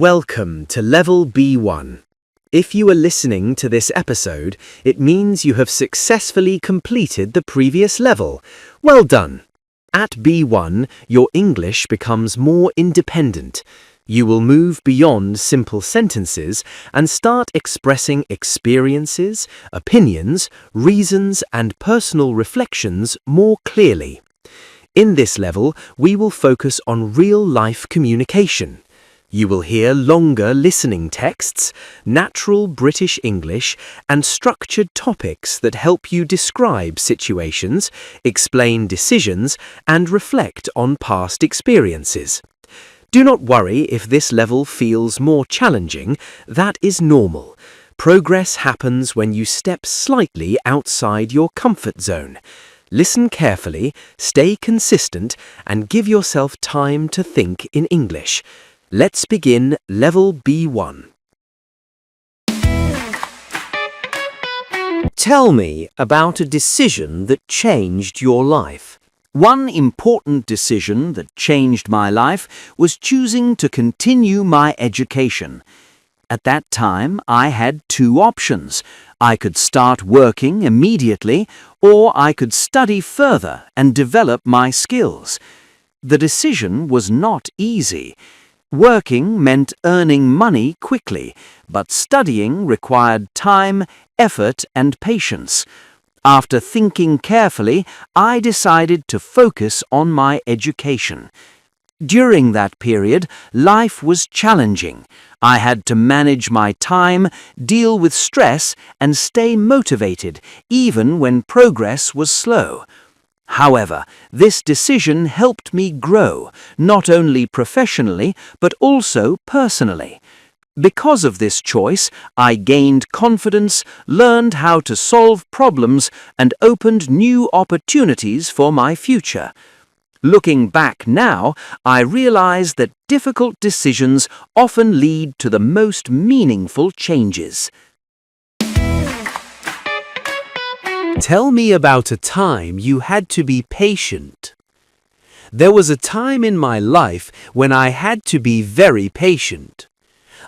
Welcome to Level B1. If you are listening to this episode, it means you have successfully completed the previous level. Well done! At B1, your English becomes more independent. You will move beyond simple sentences and start expressing experiences, opinions, reasons, and personal reflections more clearly. In this level, we will focus on real-life communication. You will hear longer listening texts, natural British English, and structured topics that help you describe situations, explain decisions, and reflect on past experiences. Do not worry if this level feels more challenging. That is normal. Progress happens when you step slightly outside your comfort zone. Listen carefully, stay consistent, and give yourself time to think in English. Let's begin Level B1. Tell me about a decision that changed your life. One important decision that changed my life was choosing to continue my education. At that time, I had two options. I could start working immediately, or I could study further and develop my skills. The decision was not easy. Working meant earning money quickly, but studying required time, effort, and patience. After thinking carefully, I decided to focus on my education. During that period, life was challenging. I had to manage my time, deal with stress, and stay motivated, even when progress was slow. However, this decision helped me grow, not only professionally, but also personally. Because of this choice, I gained confidence, learned how to solve problems, and opened new opportunities for my future. Looking back now, I realize that difficult decisions often lead to the most meaningful changes. Tell me about a time you had to be patient. There was a time in my life when I had to be very patient.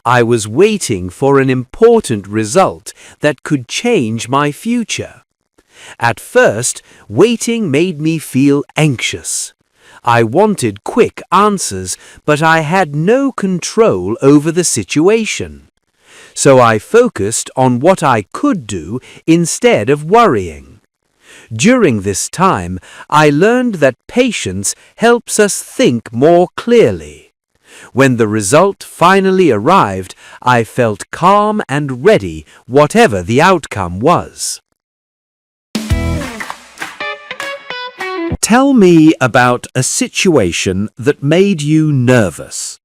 I was waiting for an important result that could change my future. At first, waiting made me feel anxious. I wanted quick answers, but I had no control over the situation. So I focused on what I could do instead of worrying. During this time, I learned that patience helps us think more clearly. When the result finally arrived, I felt calm and ready, whatever the outcome was. Tell me about a situation that made you nervous.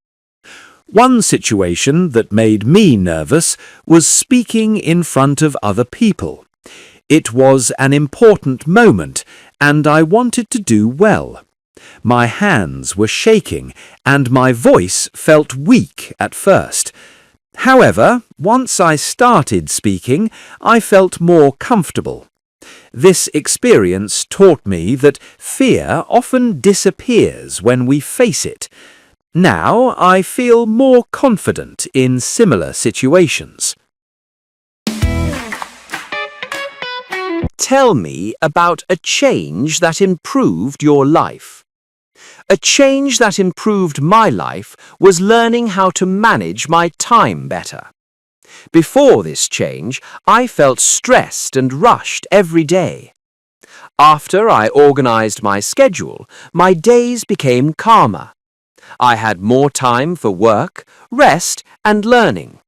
One situation that made me nervous was speaking in front of other people. It was an important moment, and I wanted to do well. My hands were shaking, and my voice felt weak at first. However, once I started speaking, I felt more comfortable. This experience taught me that fear often disappears when we face it. Now I feel more confident in similar situations. Tell me about a change that improved your life. A change that improved my life was learning how to manage my time better. Before this change, I felt stressed and rushed every day. After I organized my schedule, my days became calmer. I had more time for work, rest, and learning.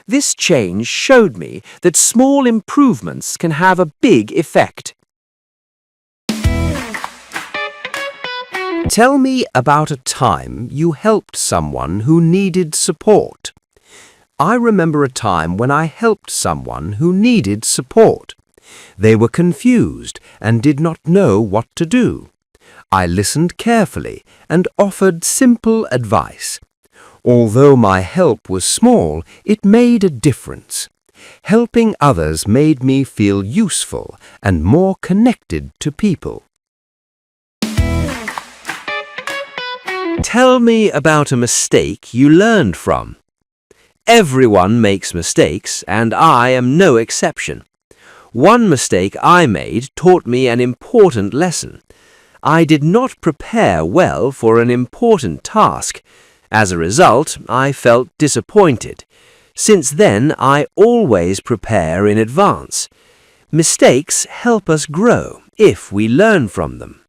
This change showed me that small improvements can have a big effect. Tell me about a time you helped someone who needed support. I remember a time when I helped someone who needed support. They were confused and did not know what to do. I listened carefully and offered simple advice. Although my help was small, it made a difference. Helping others made me feel useful and more connected to people. Tell me about a mistake you learned from. Everyone makes mistakes, and I am no exception. One mistake I made taught me an important lesson. I did not prepare well for an important task. As a result, I felt disappointed. Since then, I always prepare in advance. Mistakes help us grow if we learn from them.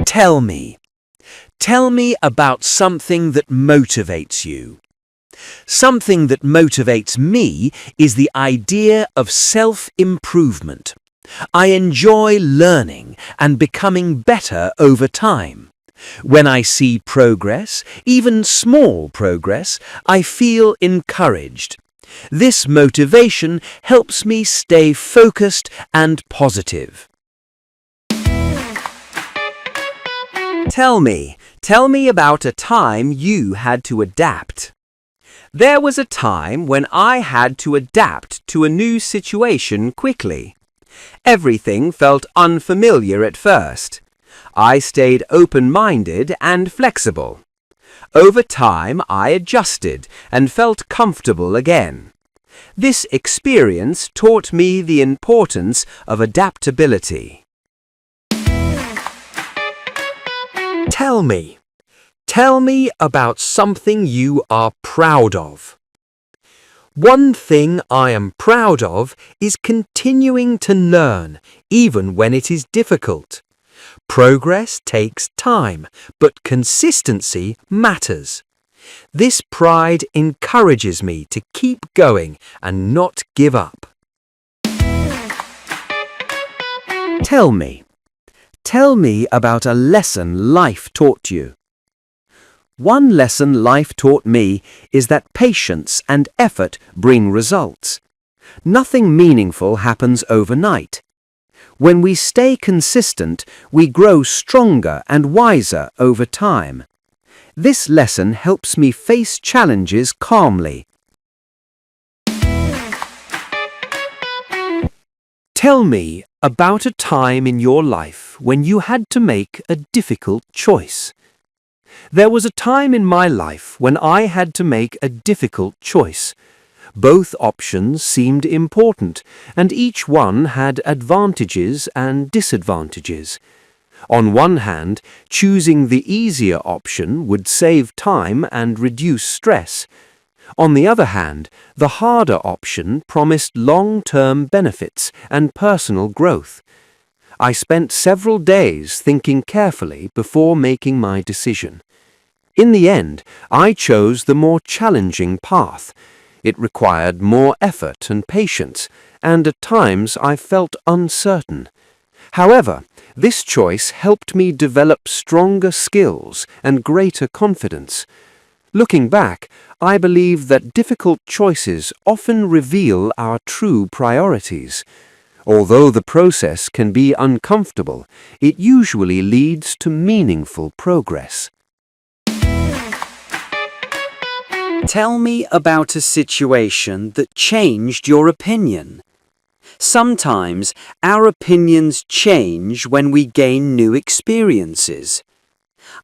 Tell me. Tell me about something that motivates you. Something that motivates me is the idea of self-improvement. I enjoy learning and becoming better over time. When I see progress, even small progress, I feel encouraged. This motivation helps me stay focused and positive. Tell me about a time you had to adapt. There was a time when I had to adapt to a new situation quickly. Everything felt unfamiliar at first. I stayed open-minded and flexible. Over time, I adjusted and felt comfortable again. This experience taught me the importance of adaptability. Tell me about something you are proud of. One thing I am proud of is continuing to learn, even when it is difficult. Progress takes time, but consistency matters. This pride encourages me to keep going and not give up. Tell me about a lesson life taught you. One lesson life taught me is that patience and effort bring results. Nothing meaningful happens overnight. When we stay consistent, we grow stronger and wiser over time. This lesson helps me face challenges calmly. Tell me about a time in your life when you had to make a difficult choice. There was a time in my life when I had to make a difficult choice. Both options seemed important, and each one had advantages and disadvantages. On one hand, choosing the easier option would save time and reduce stress. On the other hand, the harder option promised long-term benefits and personal growth. I spent several days thinking carefully before making my decision. In the end, I chose the more challenging path. It required more effort and patience, and at times I felt uncertain. However, this choice helped me develop stronger skills and greater confidence. Looking back, I believe that difficult choices often reveal our true priorities. Although the process can be uncomfortable, it usually leads to meaningful progress. Tell me about a situation that changed your opinion. Sometimes our opinions change when we gain new experiences.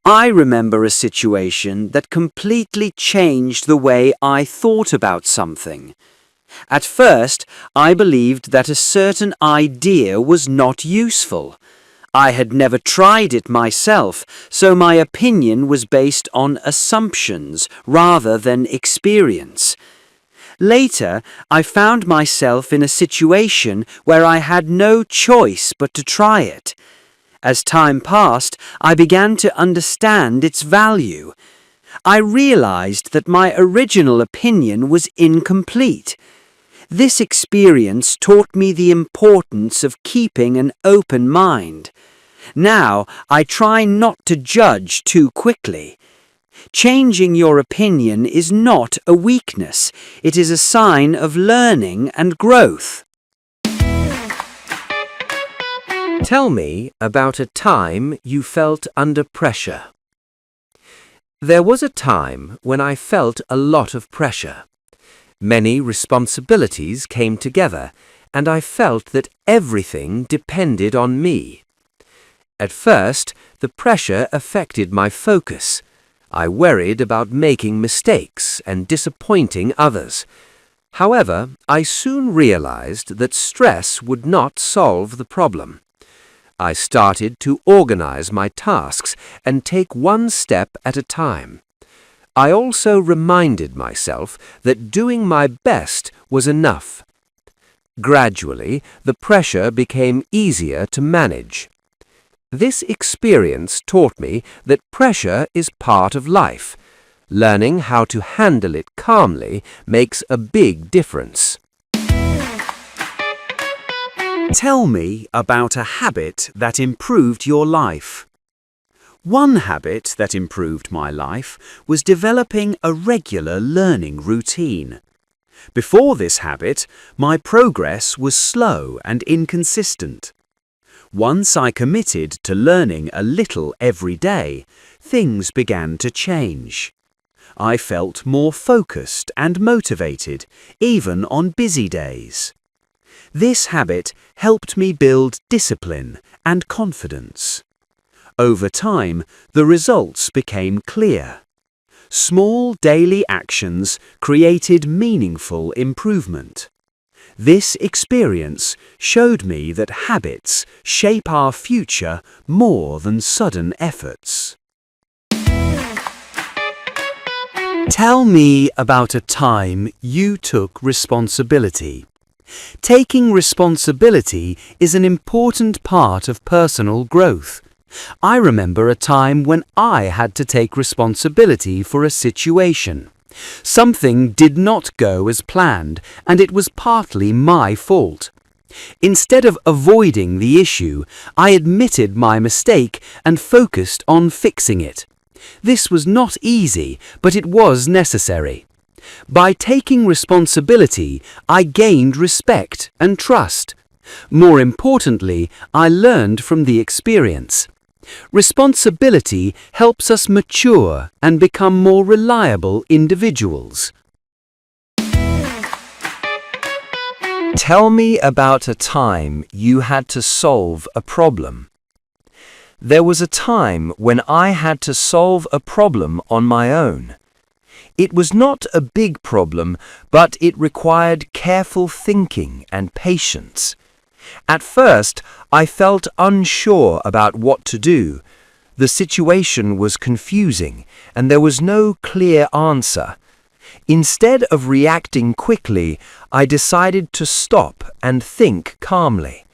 I remember a situation that completely changed the way I thought about something. At first, I believed that a certain idea was not useful. I had never tried it myself, so my opinion was based on assumptions rather than experience. Later, I found myself in a situation where I had no choice but to try it. As time passed, I began to understand its value. I realized that my original opinion was incomplete. This experience taught me the importance of keeping an open mind. Now, I try not to judge too quickly. Changing your opinion is not a weakness. It is a sign of learning and growth. Tell me about a time you felt under pressure. There was a time when I felt a lot of pressure. Many responsibilities came together, and I felt that everything depended on me. At first, the pressure affected my focus. I worried about making mistakes and disappointing others. However, I soon realized that stress would not solve the problem. I started to organize my tasks and take one step at a time. I also reminded myself that doing my best was enough. Gradually, the pressure became easier to manage. This experience taught me that pressure is part of life. Learning how to handle it calmly makes a big difference. Tell me about a habit that improved your life. One habit that improved my life was developing a regular learning routine. Before this habit, my progress was slow and inconsistent. Once I committed to learning a little every day, things began to change. I felt more focused and motivated, even on busy days. This habit helped me build discipline and confidence. Over time, the results became clear. Small daily actions created meaningful improvement. This experience showed me that habits shape our future more than sudden efforts. Tell me about a time you took responsibility. Taking responsibility is an important part of personal growth. I remember a time when I had to take responsibility for a situation. Something did not go as planned, and it was partly my fault. Instead of avoiding the issue, I admitted my mistake and focused on fixing it. This was not easy, but it was necessary. By taking responsibility, I gained respect and trust. More importantly, I learned from the experience. Responsibility helps us mature and become more reliable individuals. Tell me about a time you had to solve a problem. There was a time when I had to solve a problem on my own. It was not a big problem, but it required careful thinking and patience. At first, I felt unsure about what to do. The situation was confusing, and there was no clear answer. Instead of reacting quickly, I decided to stop and think calmly.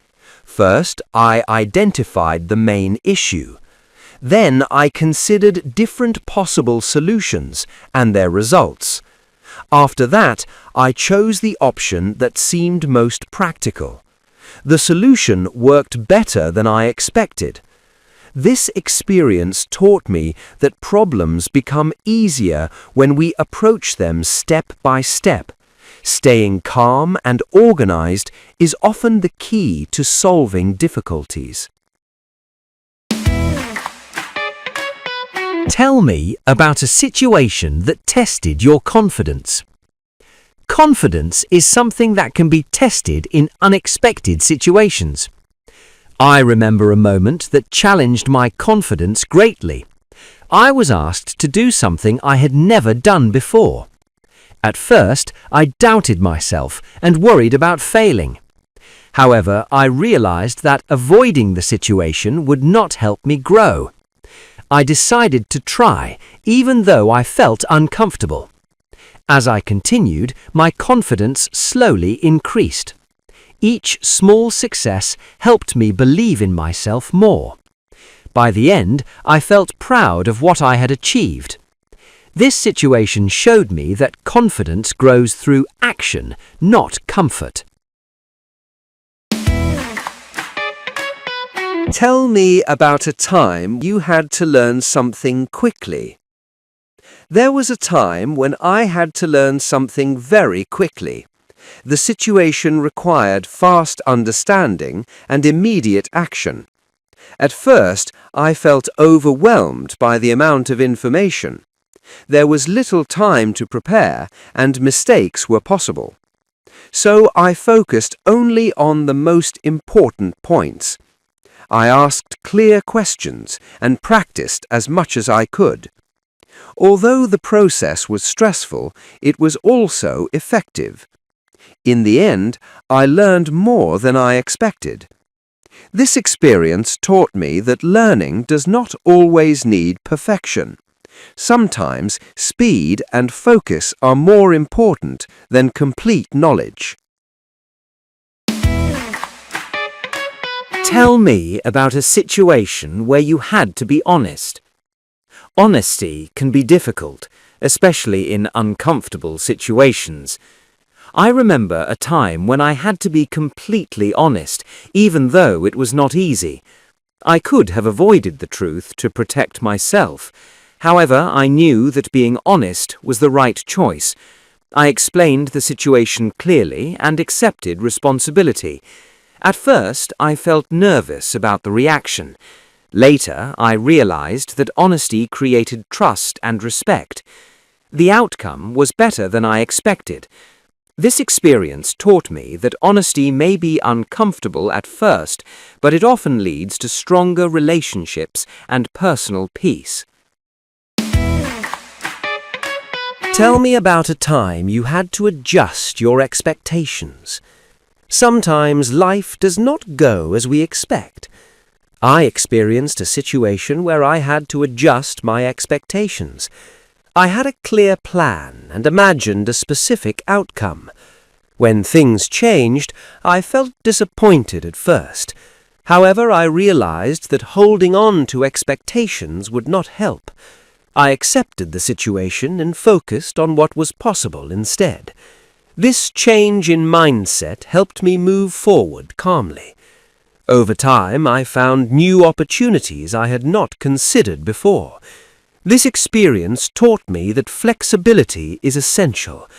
First, I identified the main issue. Then I considered different possible solutions and their results. After that, I chose the option that seemed most practical. The solution worked better than I expected. This experience taught me that problems become easier when we approach them step by step. Staying calm and organized is often the key to solving difficulties. Tell me about a situation that tested your confidence. Confidence is something that can be tested in unexpected situations. I remember a moment that challenged my confidence greatly. I was asked to do something I had never done before. At first, I doubted myself and worried about failing. However, I realized that avoiding the situation would not help me grow. I decided to try, even though I felt uncomfortable. As I continued, my confidence slowly increased. Each small success helped me believe in myself more. By the end, I felt proud of what I had achieved. This situation showed me that confidence grows through action, not comfort. Tell me about a time you had to learn something quickly. There was a time when I had to learn something very quickly. The situation required fast understanding and immediate action. At first, I felt overwhelmed by the amount of information. There was little time to prepare, and mistakes were possible. So I focused only on the most important points. I asked clear questions and practiced as much as I could. Although the process was stressful, it was also effective. In the end, I learned more than I expected. This experience taught me that learning does not always need perfection. Sometimes speed and focus are more important than complete knowledge. Tell me about a situation where you had to be honest. Honesty can be difficult, especially in uncomfortable situations. I remember a time when I had to be completely honest, even though it was not easy. I could have avoided the truth to protect myself. However, I knew that being honest was the right choice. I explained the situation clearly and accepted responsibility. At first, I felt nervous about the reaction. Later, I realized that honesty created trust and respect. The outcome was better than I expected. This experience taught me that honesty may be uncomfortable at first, but it often leads to stronger relationships and personal peace. Tell me about a time you had to adjust your expectations. Sometimes life does not go as we expect. I experienced a situation where I had to adjust my expectations. I had a clear plan and imagined a specific outcome. When things changed, I felt disappointed at first. However, I realized that holding on to expectations would not help. I accepted the situation and focused on what was possible instead. This change in mindset helped me move forward calmly. Over time, I found new opportunities I had not considered before. This experience taught me that flexibility is essential.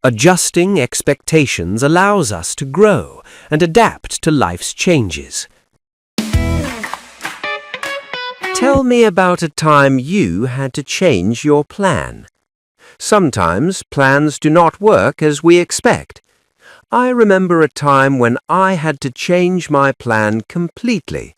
Adjusting expectations allows us to grow and adapt to life's changes. Tell me about a time you had to change your plan. Sometimes plans do not work as we expect. I remember a time when I had to change my plan completely.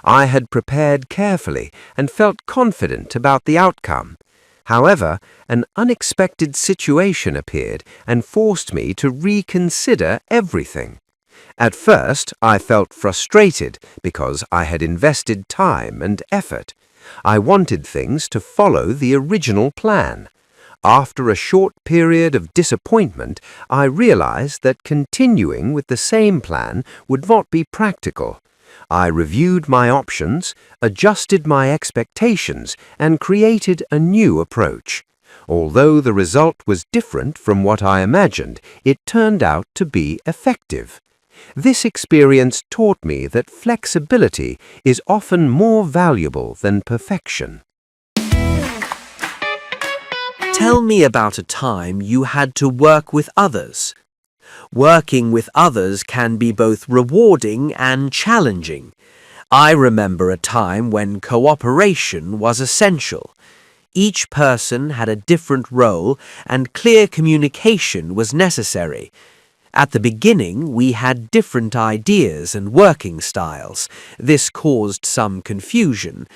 I had prepared carefully and felt confident about the outcome. However, an unexpected situation appeared and forced me to reconsider everything. At first, I felt frustrated because I had invested time and effort. I wanted things to follow the original plan. After a short period of disappointment, I realized that continuing with the same plan would not be practical. I reviewed my options, adjusted my expectations, and created a new approach. Although the result was different from what I imagined, it turned out to be effective. This experience taught me that flexibility is often more valuable than perfection. Tell me about a time you had to work with others. Working with others can be both rewarding and challenging. I remember a time when cooperation was essential. Each person had a different role and clear communication was necessary. At the beginning, we had different ideas and working styles. This caused some confusion.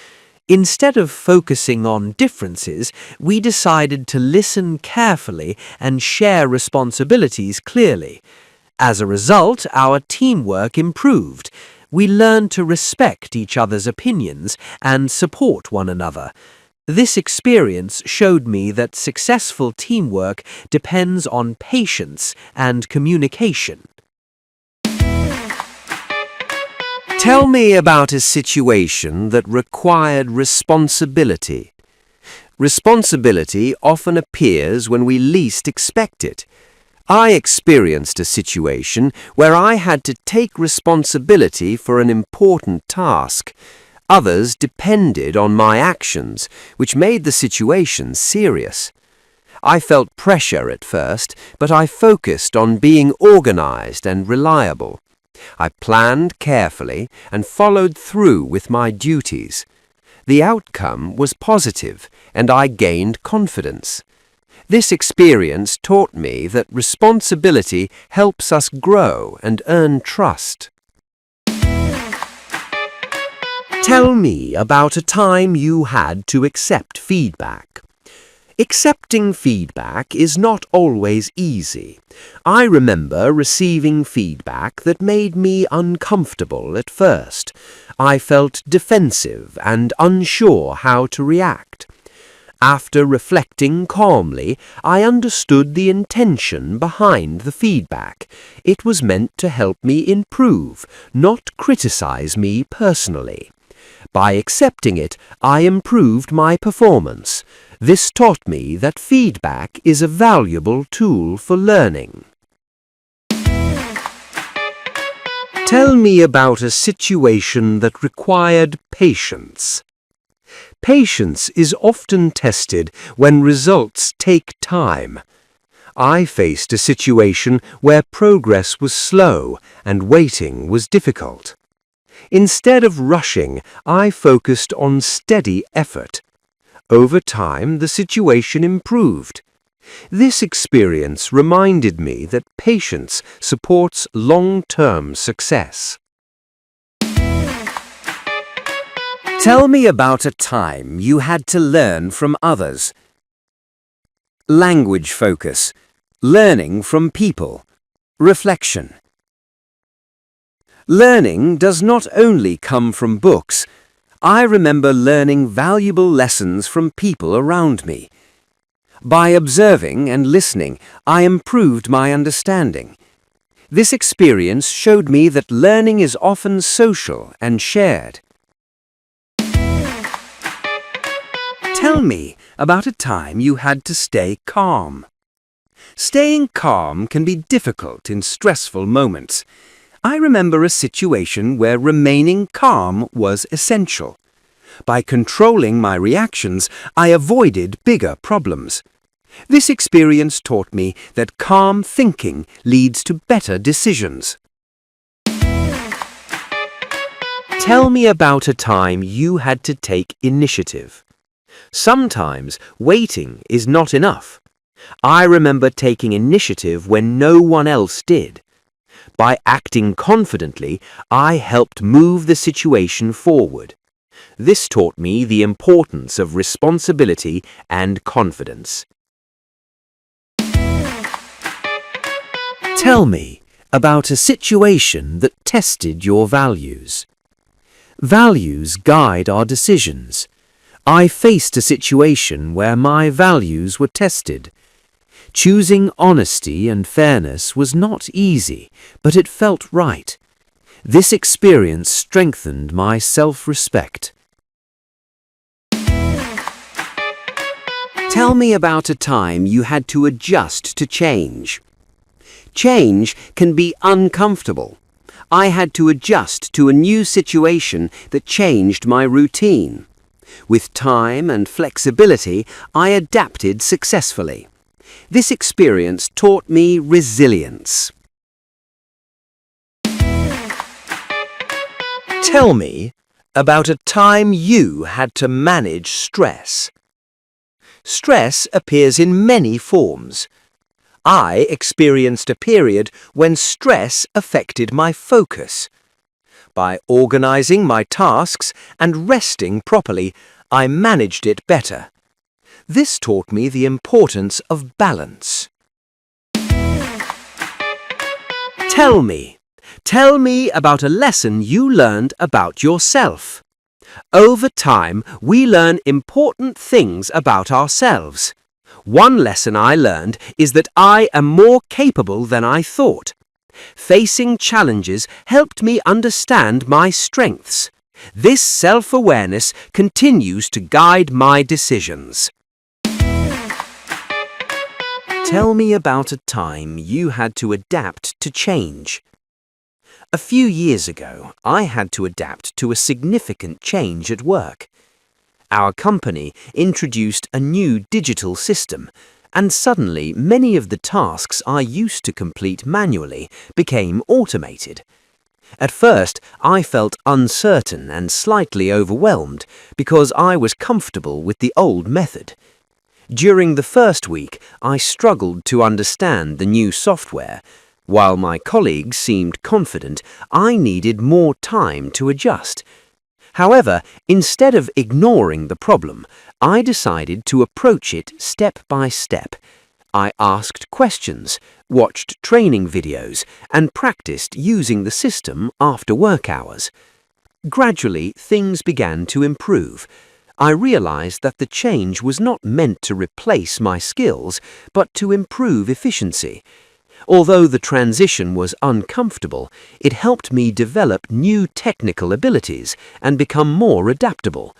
Instead of focusing on differences, we decided to listen carefully and share responsibilities clearly. As a result, our teamwork improved. We learned to respect each other's opinions and support one another. This experience showed me that successful teamwork depends on patience and communication. Tell me about a situation that required responsibility. Responsibility often appears when we least expect it. I experienced a situation where I had to take responsibility for an important task. Others depended on my actions, which made the situation serious. I felt pressure at first, but I focused on being organized and reliable. I planned carefully and followed through with my duties. The outcome was positive, and I gained confidence. This experience taught me that responsibility helps us grow and earn trust. Tell me about a time you had to accept feedback. Accepting feedback is not always easy. I remember receiving feedback that made me uncomfortable at first. I felt defensive and unsure how to react. After reflecting calmly, I understood the intention behind the feedback. It was meant to help me improve, not criticize me personally. By accepting it, I improved my performance. This taught me that feedback is a valuable tool for learning. Tell me about a situation that required patience. Patience is often tested when results take time. I faced a situation where progress was slow and waiting was difficult. Instead of rushing, I focused on steady effort. Over time, the situation improved. This experience reminded me that patience supports long-term success. Tell me about a time you had to learn from others. Language focus. Learning from people. Reflection. Learning does not only come from books. I remember learning valuable lessons from people around me. By observing and listening, I improved my understanding. This experience showed me that learning is often social and shared. Tell me about a time you had to stay calm. Staying calm can be difficult in stressful moments. I remember a situation where remaining calm was essential. By controlling my reactions, I avoided bigger problems. This experience taught me that calm thinking leads to better decisions. Tell me about a time you had to take initiative. Sometimes waiting is not enough. I remember taking initiative when no one else did. By acting confidently, I helped move the situation forward. This taught me the importance of responsibility and confidence. Tell me about a situation that tested your values. Values guide our decisions. I faced a situation where my values were tested. Choosing honesty and fairness was not easy, but it felt right. This experience strengthened my self-respect. Tell me about a time you had to adjust to change. Change can be uncomfortable. I had to adjust to a new situation that changed my routine. With time and flexibility, I adapted successfully. This experience taught me resilience. Tell me about a time you had to manage stress. Stress appears in many forms. I experienced a period when stress affected my focus. By organizing my tasks and resting properly, I managed it better. This taught me the importance of balance. Tell me about a lesson you learned about yourself. Over time, we learn important things about ourselves. One lesson I learned is that I am more capable than I thought. Facing challenges helped me understand my strengths. This self-awareness continues to guide my decisions. Tell me about a time you had to adapt to change. A few years ago, I had to adapt to a significant change at work. Our company introduced a new digital system, and suddenly many of the tasks I used to complete manually became automated. At first, I felt uncertain and slightly overwhelmed because I was comfortable with the old method. During the first week, I struggled to understand the new software. While my colleagues seemed confident, I needed more time to adjust. However, instead of ignoring the problem, I decided to approach it step by step. I asked questions, watched training videos, and practiced using the system after work hours. Gradually, things began to improve. I realized that the change was not meant to replace my skills, but to improve efficiency. Although the transition was uncomfortable, it helped me develop new technical abilities and become more adaptable.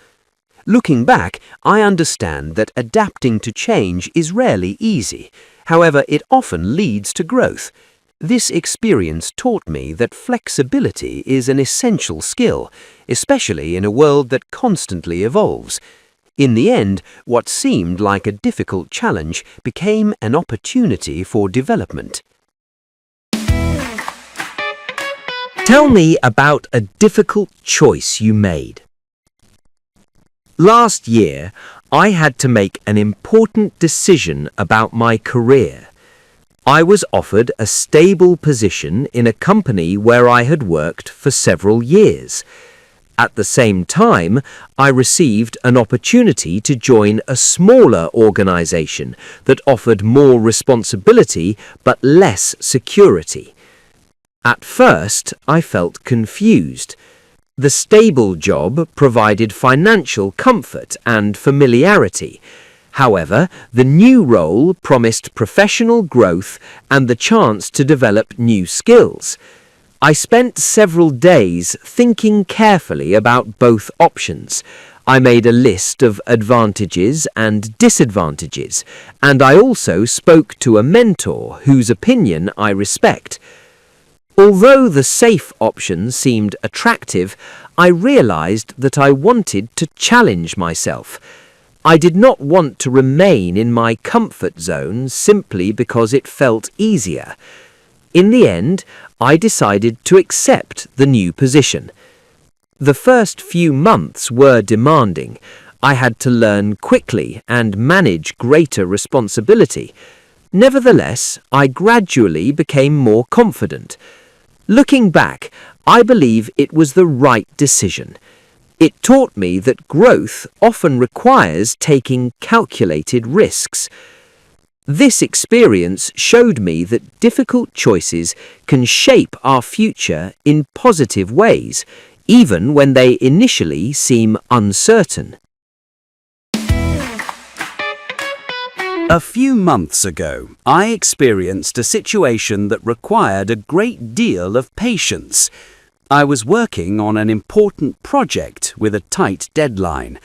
Looking back, I understand that adapting to change is rarely easy. However, it often leads to growth. This experience taught me that flexibility is an essential skill, especially in a world that constantly evolves. In the end, what seemed like a difficult challenge became an opportunity for development. Tell me about a difficult choice you made. Last year, I had to make an important decision about my career. I was offered a stable position in a company where I had worked for several years. At the same time, I received an opportunity to join a smaller organization that offered more responsibility but less security. At first, I felt confused. The stable job provided financial comfort and familiarity. However, the new role promised professional growth and the chance to develop new skills. I spent several days thinking carefully about both options. I made a list of advantages and disadvantages, and I also spoke to a mentor whose opinion I respect. Although the safe option seemed attractive, I realized that I wanted to challenge myself. I did not want to remain in my comfort zone simply because it felt easier. In the end, I decided to accept the new position. The first few months were demanding. I had to learn quickly and manage greater responsibility. Nevertheless, I gradually became more confident. Looking back, I believe it was the right decision. It taught me that growth often requires taking calculated risks. This experience showed me that difficult choices can shape our future in positive ways, even when they initially seem uncertain. A few months ago, I experienced a situation that required a great deal of patience. I was working on an important project with a tight deadline.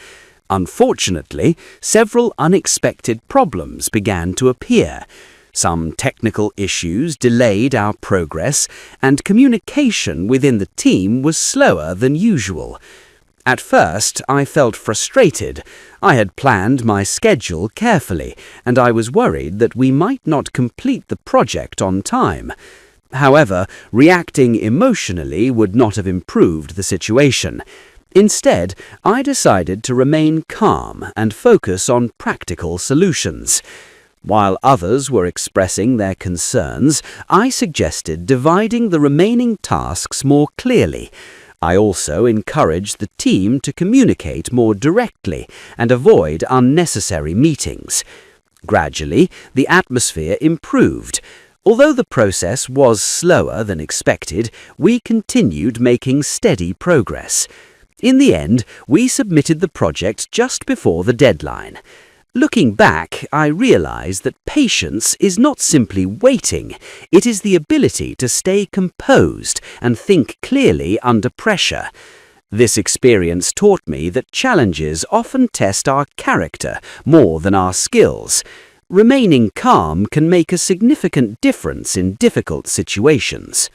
Unfortunately, several unexpected problems began to appear. Some technical issues delayed our progress, and communication within the team was slower than usual. At first, I felt frustrated. I had planned my schedule carefully, and I was worried that we might not complete the project on time. However, reacting emotionally would not have improved the situation. Instead, I decided to remain calm and focus on practical solutions. While others were expressing their concerns, I suggested dividing the remaining tasks more clearly. I also encouraged the team to communicate more directly and avoid unnecessary meetings. Gradually, the atmosphere improved. Although the process was slower than expected, we continued making steady progress. In the end, we submitted the project just before the deadline. Looking back, I realized that patience is not simply waiting, it is the ability to stay composed and think clearly under pressure. This experience taught me that challenges often test our character more than our skills. Remaining calm can make a significant difference in difficult situations.